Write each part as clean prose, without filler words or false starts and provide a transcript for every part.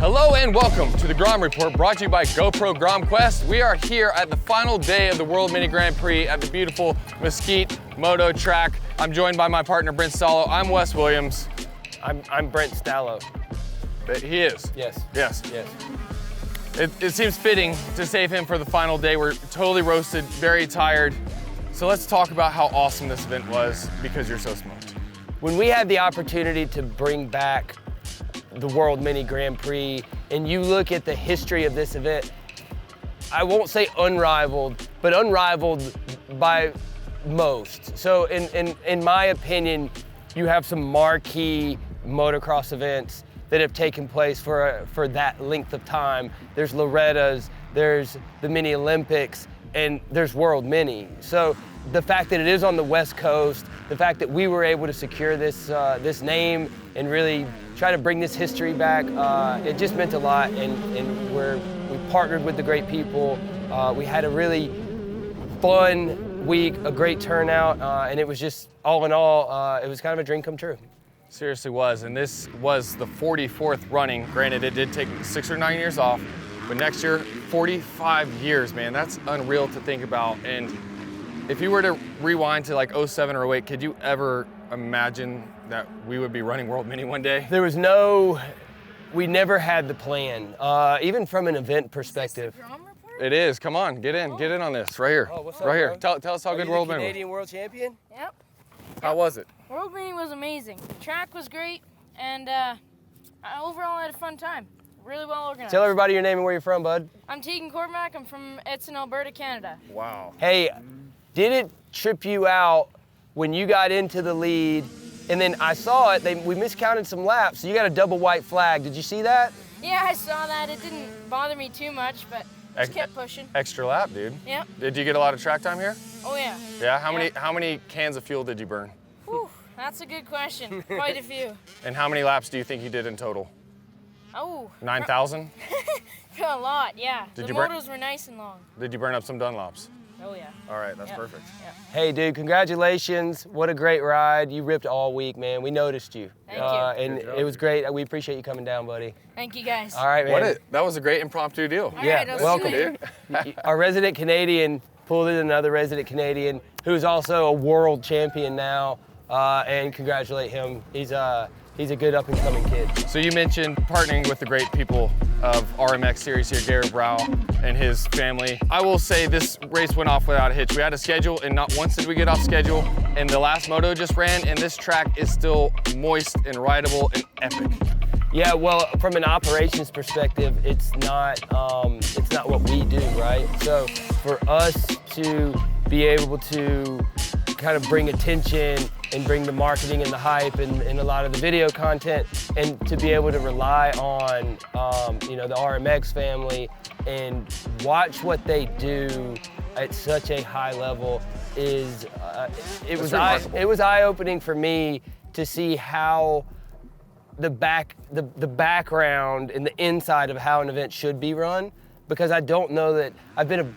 Hello and welcome to the Grom Report, brought to you by GoPro Grom Quest. We are here at the final day of the World Mini Grand Prix at the beautiful Mesquite Moto track. I'm joined by my partner, Brent Stallo. I'm Wes Williams. I'm Brent Stallo. He is? Yes. Yes. Yes. It seems fitting to save him for the final day. We're totally roasted, very tired. So let's talk about how awesome this event was, because you're so smoked. When we had the opportunity to bring back the World Mini Grand Prix, and you look at the history of this event, I won't say unrivaled, but unrivaled by most. So in my opinion, you have some marquee motocross events that have taken place for that length of time. There's Loretta's, there's the Mini Olympics, and there's World Mini. So the fact that it is on the West Coast, the fact that we were able to secure this name and really try to bring this history back, it just meant a lot, and we partnered with the great people. We had a really fun week, a great turnout, and it was just, all in all, it was kind of a dream come true. Seriously was, and this was the 44th running. Granted, it did take 6 or 9 years off, but next year, 45 years, man, that's unreal to think about. And if you were to rewind to like 07 or 08, could you ever imagine that we would be running World Mini one day? There was we never had the plan, even from an event perspective. Grom Report? It is, come on, get in on this, right here. Oh, what's up, right here, bro? tell us how good Are you World the Mini was. Canadian world champion? Yep. How was it? World Mini was amazing. The track was great, and overall I had a fun time. Really well organized. Tell everybody your name and where you're from, bud. I'm Tegan Cormack. I'm from Edson, Alberta, Canada. Wow. Hey, did it trip you out when you got into the lead, and then I saw it, we miscounted some laps, so you got a double white flag. Did you see that? Yeah, I saw that. It didn't bother me too much, but just kept pushing. Extra lap, dude. Yep. Did you get a lot of track time here? Oh yeah. Yeah, how many cans of fuel did you burn? Whew, that's a good question. Quite a few. And how many laps do you think you did in total? Oh. 9,000? A lot, yeah. Did the you burn- motos were nice and long. Did you burn up some Dunlops? Oh yeah. All right, that's Yep. perfect. Yep. Hey, dude, congratulations. What a great ride. You ripped all week, man. We noticed you. Thank you. And Good job, it was great. We appreciate you coming down, buddy. Thank you guys. All right, man. That was a great impromptu deal. All Yeah, right, I'll see welcome, you later. Dude. Our resident Canadian pulled in another resident Canadian who's also a world champion now, and congratulate him. He's a good up-and-coming kid. So you mentioned partnering with the great people of RMX Series here, Gary Brow and his family. I will say this race went off without a hitch. We had a schedule, and not once did we get off schedule, and the last moto just ran, and this track is still moist and rideable and epic. Yeah, well, from an operations perspective, it's not what we do, right? So for us to be able to kind of bring attention and bring the marketing and the hype and a lot of the video content, and to be able to rely on the RMX family and watch what they do at such a high level is it was eye-opening for me to see how the background and the inside of how an event should be run, because I don't know that I've been an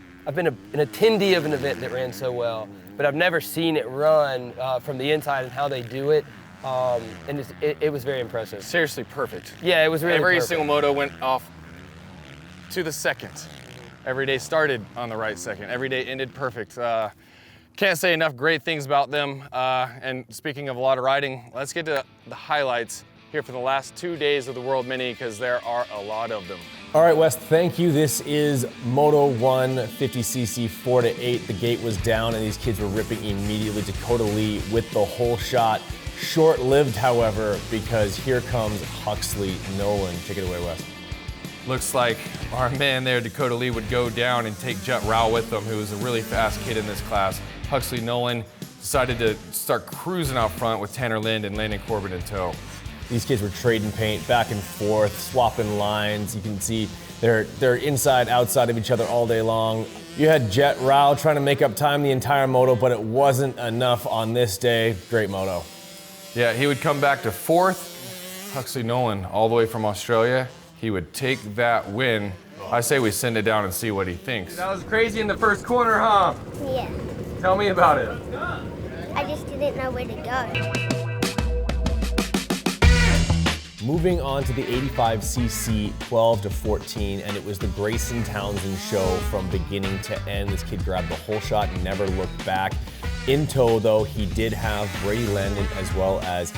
attendee of an event that ran so well, but I've never seen it run from the inside and how they do it, and it was very impressive. Seriously perfect. Yeah, it was really Every perfect. single moto went off to the second. Every day started on the right second. Every day ended perfect. Can't say enough great things about them. And speaking of a lot of riding, let's get to the highlights here for the last 2 days of the World Mini, because there are a lot of them. All right, Wes, thank you. This is Moto 1 50cc 4 to 8. The gate was down and these kids were ripping immediately. Dakota Lee with the whole shot. Short-lived, however, because here comes Huxley Nolan. Take it away, Wes. Looks like our man there, Dakota Lee, would go down and take Jet Rao with him, who was a really fast kid in this class. Huxley Nolan decided to start cruising out front with Tanner Lind and Landon Corbin in tow. These kids were trading paint back and forth, swapping lines. You can see they're inside, outside of each other all day long. You had Jet Rao trying to make up time the entire moto, but it wasn't enough on this day. Great moto. Yeah, he would come back to fourth. Huxley Nolan, all the way from Australia, he would take that win. I say we send it down and see what he thinks. That was crazy in the first corner, huh? Yeah. Tell me about it. I just didn't know where to go. Moving on to the 85cc 12 to 14, and it was the Grayson Townsend show from beginning to end. This kid grabbed the whole shot and never looked back. In tow, though, he did have Brady Landon as well as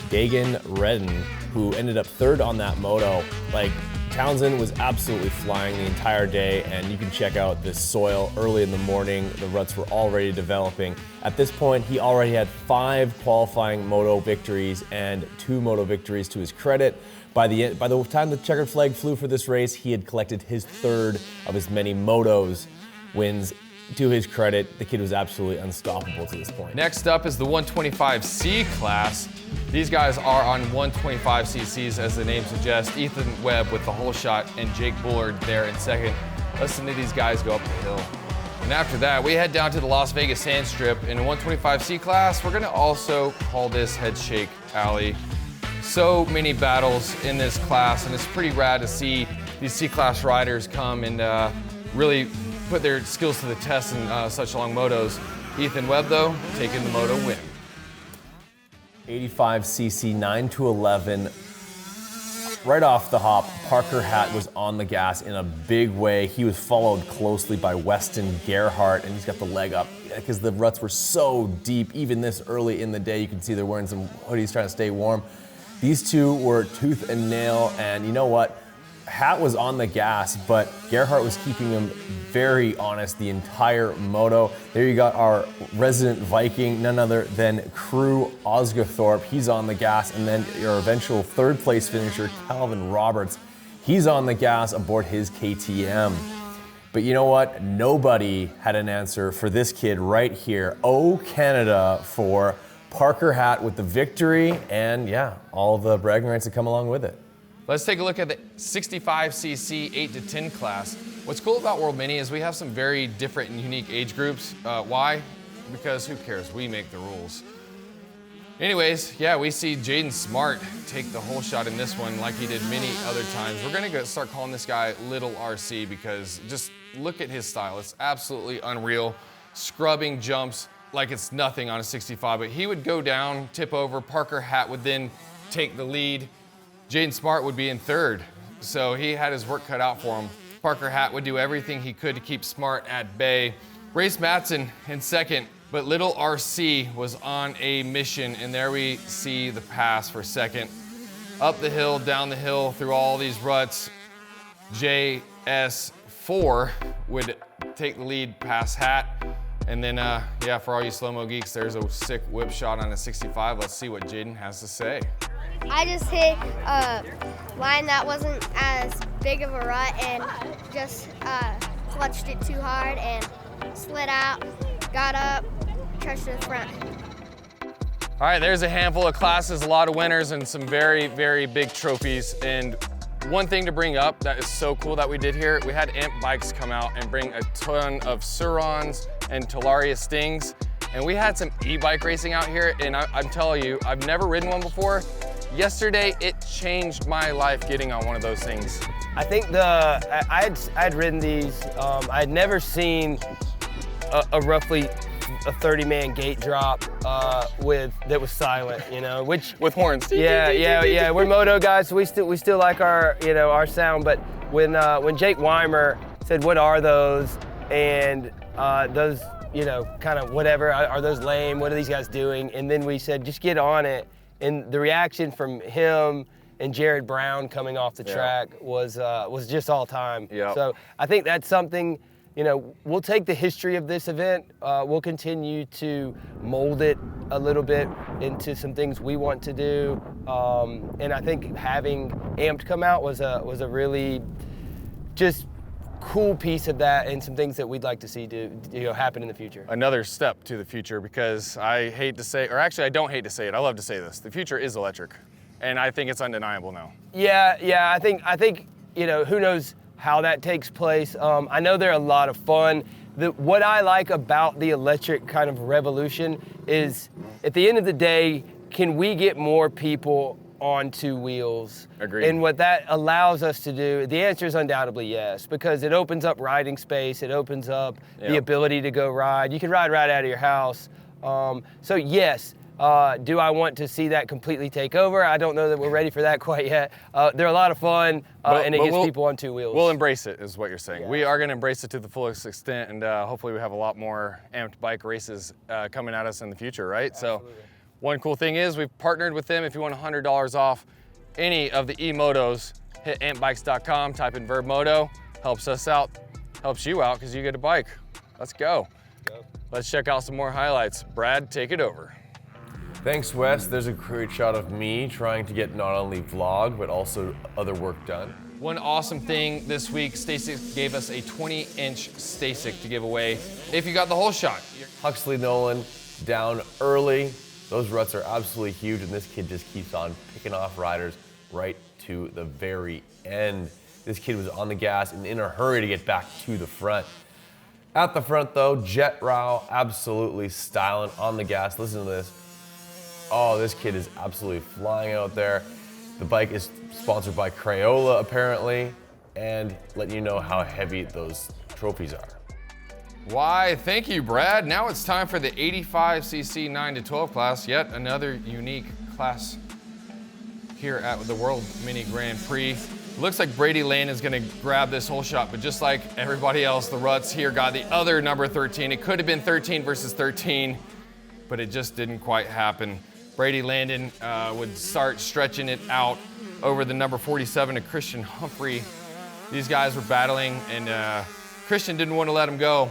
Dagan Redden, who ended up third on that moto. Like, Townsend was absolutely flying the entire day, and you can check out this soil early in the morning. The ruts were already developing. At this point, he already had 5 qualifying moto victories and 2 moto victories to his credit. By the time the checkered flag flew for this race, he had collected his 3rd of his many motos wins. To his credit, the kid was absolutely unstoppable to this point. Next up is the 125C class. These guys are on 125cc's, as the name suggests. Ethan Webb with the whole shot and Jake Bullard there in second. Listen to these guys go up the hill. And after that, we head down to the Las Vegas Sand Strip. In the 125C class, we're gonna also call this Head Shake Alley. So many battles in this class, and it's pretty rad to see these C-class riders come and really put their skills to the test in such long motos. Ethan Webb, though, taking the moto win. 85cc 9 to 11. Right off the hop, Parker Hatt was on the gas in a big way. He was followed closely by Weston Gerhardt, and he's got the leg up because the ruts were so deep. Even this early in the day, you can see they're wearing some hoodies trying to stay warm. These two were tooth and nail, and you know what? Hatt was on the gas, but Gerhardt was keeping him very honest the entire moto. There you got our resident Viking, none other than Crew Osgathorpe. He's on the gas, and then your eventual 3rd place finisher, Calvin Roberts. He's on the gas aboard his KTM. But you know what? Nobody had an answer for this kid right here. Oh, Canada for Parker Hatt with the victory, and yeah, all the bragging rights that come along with it. Let's take a look at the 65cc 8 to 10 class. What's cool about World Mini is we have some very different and unique age groups. Why? Because who cares? We make the rules. Anyways, yeah, we see Jaden Smart take the whole shot in this one like he did many other times. We're gonna start calling this guy Little RC because just look at his style. It's absolutely unreal. Scrubbing jumps like it's nothing on a 65, but he would go down, tip over. Parker Hatt would then take the lead. Jaden Smart would be in 3rd, so he had his work cut out for him. Parker Hatt would do everything he could to keep Smart at bay. Race Matson in 2nd, but Little RC was on a mission, and there we see the pass for 2nd. Up the hill, down the hill, through all these ruts, JS4 would take the lead past Hatt. And then, yeah, for all you slow-mo geeks, there's a sick whip shot on a 65. Let's see what Jaden has to say. I just hit a line that wasn't as big of a rut and just clutched it too hard and slid out, got up, trudged to the front. All right, there's a handful of classes, a lot of winners, and some very, very big trophies. And one thing to bring up that is so cool that we did here, we had Amp Bikes come out and bring a ton of Surons and Talaria Stings. And we had some e-bike racing out here, and I'm telling you, I've never ridden one before. Yesterday, it changed my life getting on one of those things. I think I had ridden these. I had never seen a roughly a 30-man gate drop that was silent, you know, which with horns. Yeah. We're moto guys, so we still like our our sound. But when Jake Weimer said, "What are those?" and those kind of whatever, are those lame? What are these guys doing? And then we said, just get on it. And the reaction from him and Jared Brown coming off the track was just all time. Yeah. So I think that's something, we'll take the history of this event, we'll continue to mold it a little bit into some things we want to do. And I think having Amped come out was a really just cool piece of that, and some things that we'd like to see happen in the future. Another step to the future, because I hate to say, or actually I don't hate to say it, I love to say this, the future is electric. And I think it's undeniable now. Yeah, I think who knows how that takes place. I know they're a lot of fun. What I like about the electric kind of revolution is, at the end of the day, can we get more people on 2 wheels? Agreed. And what that allows us to do, the answer is undoubtedly yes, because it opens up riding space, it opens up the ability to go ride. You can ride right out of your house. So yes, Do I want to see that completely take over? I don't know that we're ready for that quite yet. They're a lot of fun, and it gets people on two wheels. We'll embrace it, is what you're saying. Yeah. We are going to embrace it to the fullest extent, and hopefully we have a lot more amped bike races coming at us in the future, right? Absolutely. So one cool thing is we've partnered with them. If you want $100 off any of the E-Motos, hit ampbikes.com, type in vurbmoto, helps us out, helps you out because you get a bike. Let's go. Let's check out some more highlights. Brad, take it over. Thanks, Wes. There's a great shot of me trying to get not only vlog, but also other work done. One awesome thing this week, STACYC gave us a 20-inch STACYC to give away if you got the whole shot. Huxley Nolan down early. Those ruts are absolutely huge, and this kid just keeps on picking off riders right to the very end. This kid was on the gas and in a hurry to get back to the front. At the front though, Jet Rao absolutely styling on the gas. Listen to this. Oh, this kid is absolutely flying out there. The bike is sponsored by Crayola apparently, and letting you know how heavy those trophies are. Why, thank you, Brad. Now it's time for the 85cc 9 to 12 class, yet another unique class here at the World Mini Grand Prix. Looks like Brady Lane is gonna grab this whole shot, but just like everybody else, the ruts here got the other number 13. It could have been 13 versus 13, but it just didn't quite happen. Brady Landon would start stretching it out over the number 47 to Christian Humphrey. These guys were battling, and Christian didn't want to let him go.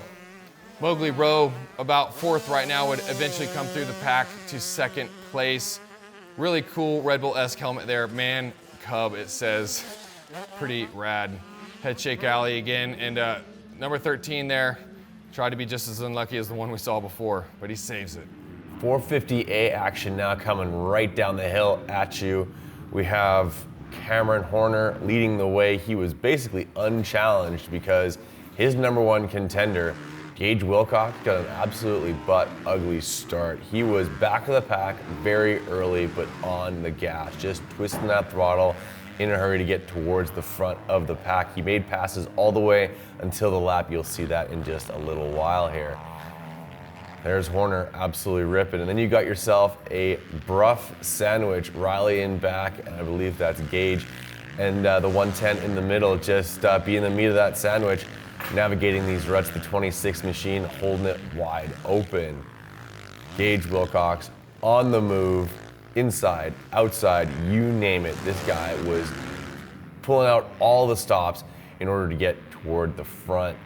Mowgli Rowe, about fourth right now, would eventually come through the pack to second place. Really cool Red Bull-esque helmet there. Man Cub, it says. Pretty rad. Head shake alley again, and number 13 there tried to be just as unlucky as the one we saw before, but he saves it. 450A action now coming right down the hill at you. We have Cameron Horner leading the way. He was basically unchallenged because his number one contender, Gage Wilcox, got an absolutely butt-ugly start. He was back of the pack very early, but on the gas, just twisting that throttle in a hurry to get towards the front of the pack. He made passes all the way until the lap. You'll see that in just a little while here. There's Horner absolutely ripping. And then you got yourself a Brough sandwich. Riley in back, and I believe that's Gage. And the 110 in the middle, just being the meat of that sandwich, navigating these ruts, the 26 machine, holding it wide open. Gage Wilcox on the move, inside, outside, you name it. This guy was pulling out all the stops in order to get toward the front.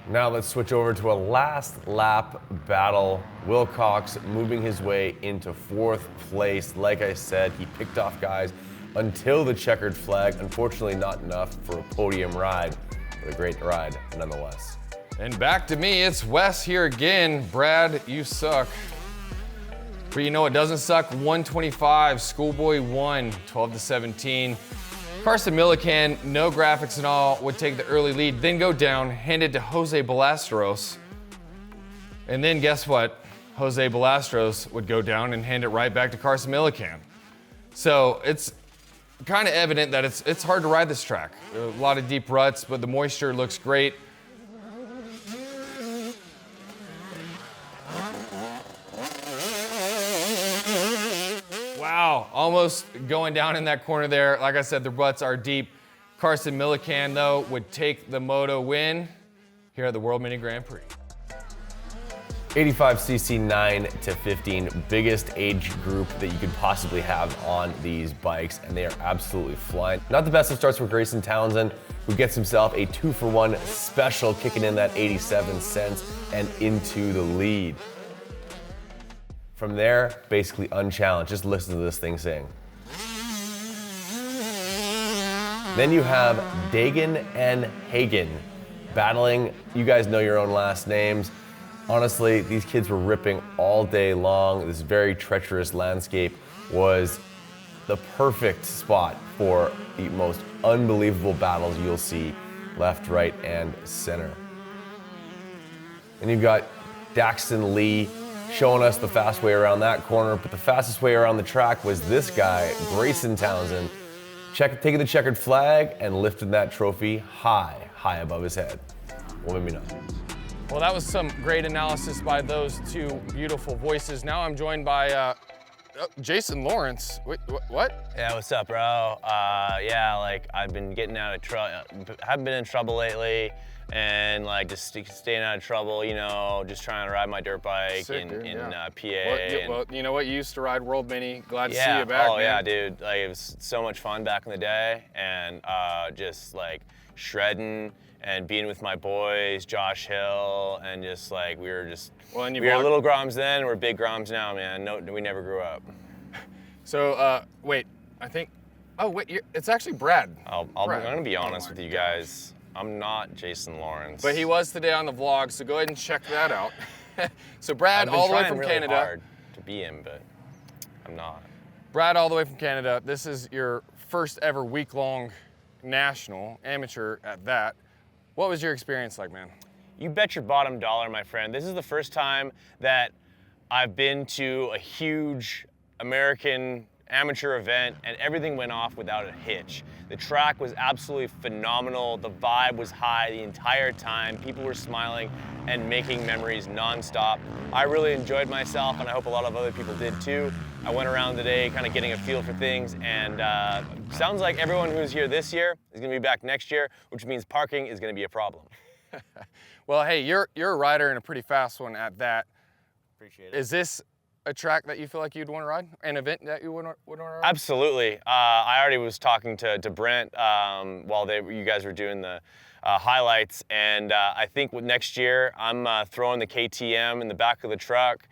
Now let's switch over to a last lap battle. Wilcox moving his way into fourth place. Like I said, he picked off guys until the checkered flag. Unfortunately, not enough for a podium ride, but a great ride nonetheless. And back to me, it's Wes here again. Brad, you suck. But you know what doesn't suck? 125, Schoolboy won, 12 to 17. Carson Millican, no graphics at all, would take the early lead, then go down, hand it to Jose Balastros. And then guess what? Jose Balastros would go down and hand it right back to Carson Millican. So it's kind of evident that it's hard to ride this track. A lot of deep ruts, but the moisture looks great. Wow, almost going down in that corner there. Like I said, the ruts are deep. Carson Millican, though, would take the moto win here at the World Mini Grand Prix. 85cc 9 to 15, biggest age group that you could possibly have on these bikes, and they are absolutely flying. Not the best of starts for Grayson Townsend, who gets himself a 2-for-1 special, kicking in that 87 cents and into the lead. From there, basically unchallenged. Just listen to this thing sing. Then you have Dagan and Hagen battling. You guys know your own last names. Honestly, these kids were ripping all day long. This very treacherous landscape was the perfect spot for the most unbelievable battles you'll see left, right, and center. And you've got Daxton Lee showing us the fast way around that corner, but the fastest way around the track was this guy, Grayson Townsend, taking the checkered flag and lifting that trophy high above his head. Well, maybe not. Well, that was some great analysis by those two beautiful voices. Now I'm joined by Jason Lawrence. Wait, what? Yeah, what's up, bro? Yeah, like I've been getting out of trouble, haven't been in trouble lately, and like just staying out of trouble, you know, just trying to ride my dirt bike Sick, in dude, PA. Well, you know what? You used to ride World Mini. Glad to see Yeah, you back, oh man. yeah, dude. Like it was so much fun back in the day, and just like shredding and being with my boys, Josh Hill, and just like we were little Groms then, and we're big Groms now, man. No, we never grew up. So, wait, I think, oh wait, it's actually Brad. I'm gonna be honest with you guys. I'm not Jason Lawrence. But he was today on the vlog, so go ahead and check that out. So Brad, all the way from really Canada. Hard to be him, but I'm not. Brad, all the way from Canada. This is your first ever week-long national, amateur at that. What was your experience like, man? You bet your bottom dollar, my friend. This is the first time that I've been to a huge American amateur event and everything went off without a hitch. The track was absolutely phenomenal. The vibe was high the entire time. People were smiling and making memories nonstop. I really enjoyed myself, and I hope a lot of other people did too. I went around today kind of getting a feel for things, and sounds like everyone who's here this year is gonna be back next year, which means parking is gonna be a problem. Well, hey, you're a rider and a pretty fast one at that. Appreciate it. Is this a track that you feel like you'd want to ride? An event that you would want to ride? Absolutely. I already was talking to Brent while you guys were doing the highlights, and I think next year I'm throwing the KTM in the back of the truck,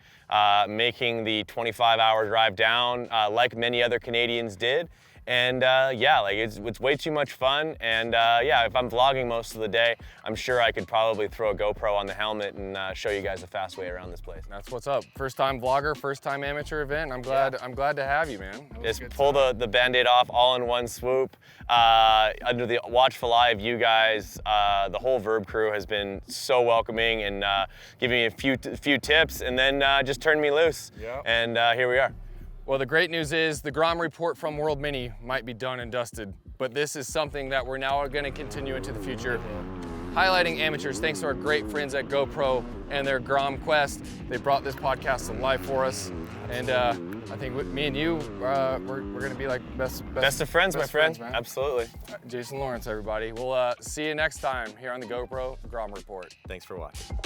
making the 25-hour drive down like many other Canadians did. And yeah, like it's way too much fun. And yeah, if I'm vlogging most of the day, I'm sure I could probably throw a GoPro on the helmet and show you guys a fast way around this place. That's what's up. First time vlogger, first time amateur event. I'm glad to have you, man. Just pull the Band-Aid off all in one swoop. Under the watchful eye of you guys, the whole Vurb crew has been so welcoming and giving me a few tips, and then just turned me loose. Yeah. And here we are. Well, the great news is the Grom Report from World Mini might be done and dusted, but this is something that we're now going to continue into the future, highlighting amateurs thanks to our great friends at GoPro and their Grom Quest. They brought this podcast to life for us, and I think with me and you, we're going to be like best of friends, my friend. Man. Absolutely. Jason Lawrence, everybody. We'll see you next time here on the GoPro Grom Report. Thanks for watching.